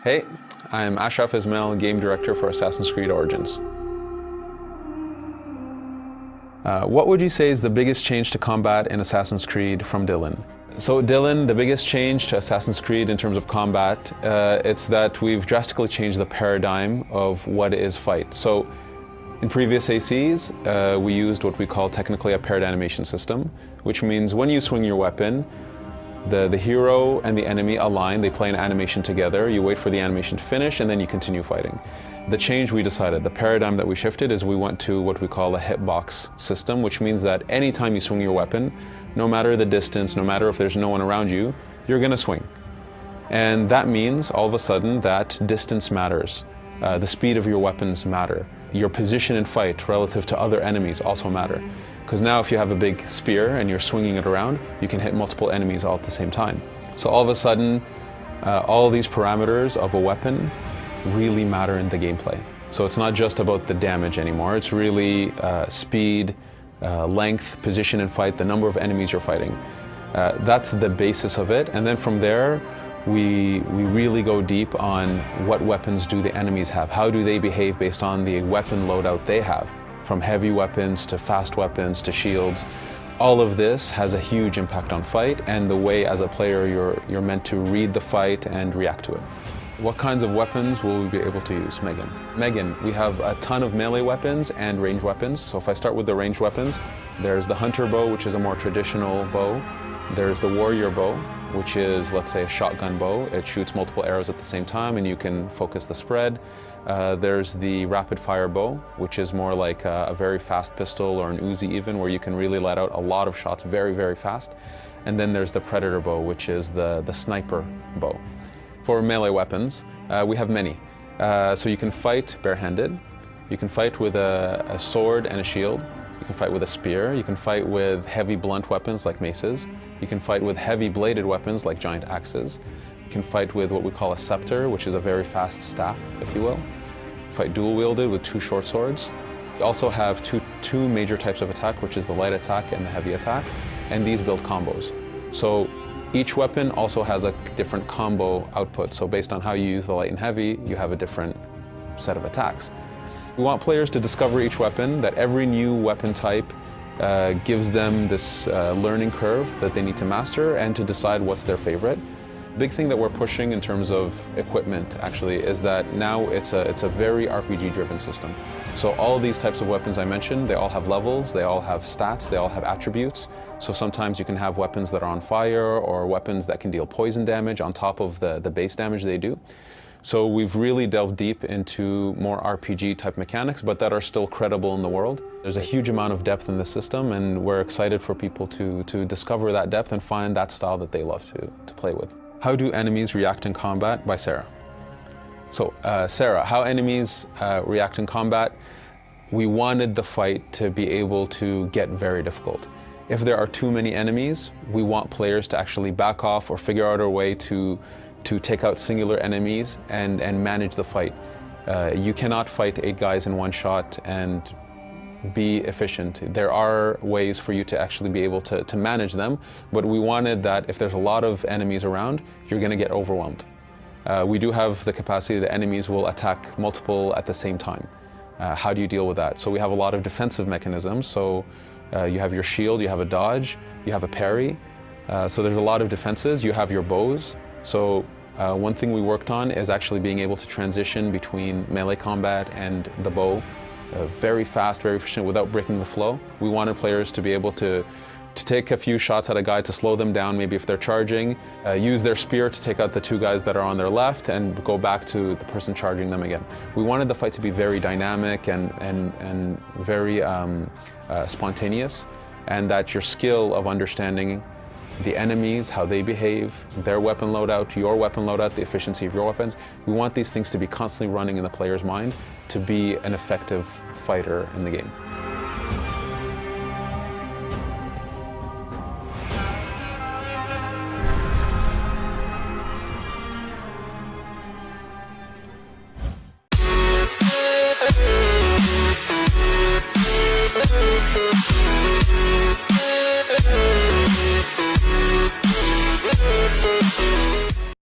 Hey, I'm Ashraf Ismail, Game Director for Assassin's Creed Origins. What would you say is the biggest change to combat in Assassin's Creed from Dylan? So Dylan, the biggest change to Assassin's Creed in terms of combat, it's that we've drastically changed the paradigm of what is fight. So in previous ACs, we used what we call technically a paired animation system, which means when you swing your weapon, the hero and the enemy align, they play an animation together, you wait for the animation to finish, and then you continue fighting. The change we decided, the paradigm that we shifted, is we went to what we call a hitbox system, which means that anytime you swing your weapon, no matter the distance, no matter if there's no one around you, you're gonna swing. And that means, all of a sudden, that distance matters. The speed of your weapons matter. Your position in fight relative to other enemies also matter. Because now if you have a big spear and you're swinging it around, you can hit multiple enemies all at the same time. So all of a sudden, all these parameters of a weapon really matter in the gameplay. So it's not just about the damage anymore, it's really speed, length, position in fight, the number of enemies you're fighting. That's the basis of it, and then from there, we really go deep on what weapons do the enemies have, how do they behave based on the weapon loadout they have. From heavy weapons to fast weapons to shields. All of this has a huge impact on fight and the way as a player you're meant to read the fight and react to it. What kinds of weapons will we be able to use, Megan? Megan, we have a ton of melee weapons and ranged weapons. So if I start with the ranged weapons, there's the hunter bow, which is a more traditional bow. There's the warrior bow, which is, let's say, a shotgun bow. It shoots multiple arrows at the same time and you can focus the spread. There's the rapid fire bow, which is more like a very fast pistol or an Uzi even, where you can really let out a lot of shots very, very fast. And then there's the predator bow, which is the sniper bow. For melee weapons, we have many. So you can fight barehanded, you can fight with a sword and a shield, you can fight with a spear, you can fight with heavy blunt weapons like maces, you can fight with heavy bladed weapons like giant axes, you can fight with what we call a scepter, which is a very fast staff, if you will. Fight dual wielded with two short swords. We also have two major types of attack, which is the light attack and the heavy attack, and these build combos. So each weapon also has a different combo output, so based on how you use the light and heavy, you have a different set of attacks. We want players to discover each weapon, that every new weapon type gives them this learning curve that they need to master and to decide what's their favorite. Big thing that we're pushing in terms of equipment actually is that now it's a very RPG driven system. So all these types of weapons I mentioned, they all have levels, they all have stats, they all have attributes. So sometimes you can have weapons that are on fire or weapons that can deal poison damage on top of the base damage they do. So we've really delved deep into more RPG type mechanics, but that are still credible in the world. There's a huge amount of depth in the system and we're excited for people to discover that depth and find that style that they love to play with. How do enemies react in combat? By Sarah. So Sarah, how enemies react in combat? We wanted the fight to be able to get very difficult. If there are too many enemies, we want players to actually back off or figure out a way to take out singular enemies and manage the fight. You cannot fight 8 guys in one shot and be efficient. There are ways for you to actually be able to manage them, but we wanted that if there's a lot of enemies around, you're going to get overwhelmed. We do have the capacity that enemies will attack multiple at the same time. How do you deal with that? So we have a lot of defensive mechanisms. So you have your shield, you have a dodge, you have a parry. So there's a lot of defenses. You have your bows. So one thing we worked on is actually being able to transition between melee combat and the bow. Very fast, very efficient without breaking the flow. We wanted players to be able to take a few shots at a guy to slow them down, maybe if they're charging, use their spear to take out the 2 guys that are on their left and go back to the person charging them again. We wanted the fight to be very dynamic and very spontaneous, and that your skill of understanding the enemies, how they behave, their weapon loadout, your weapon loadout, the efficiency of your weapons. We want these things to be constantly running in the player's mind to be an effective fighter in the game.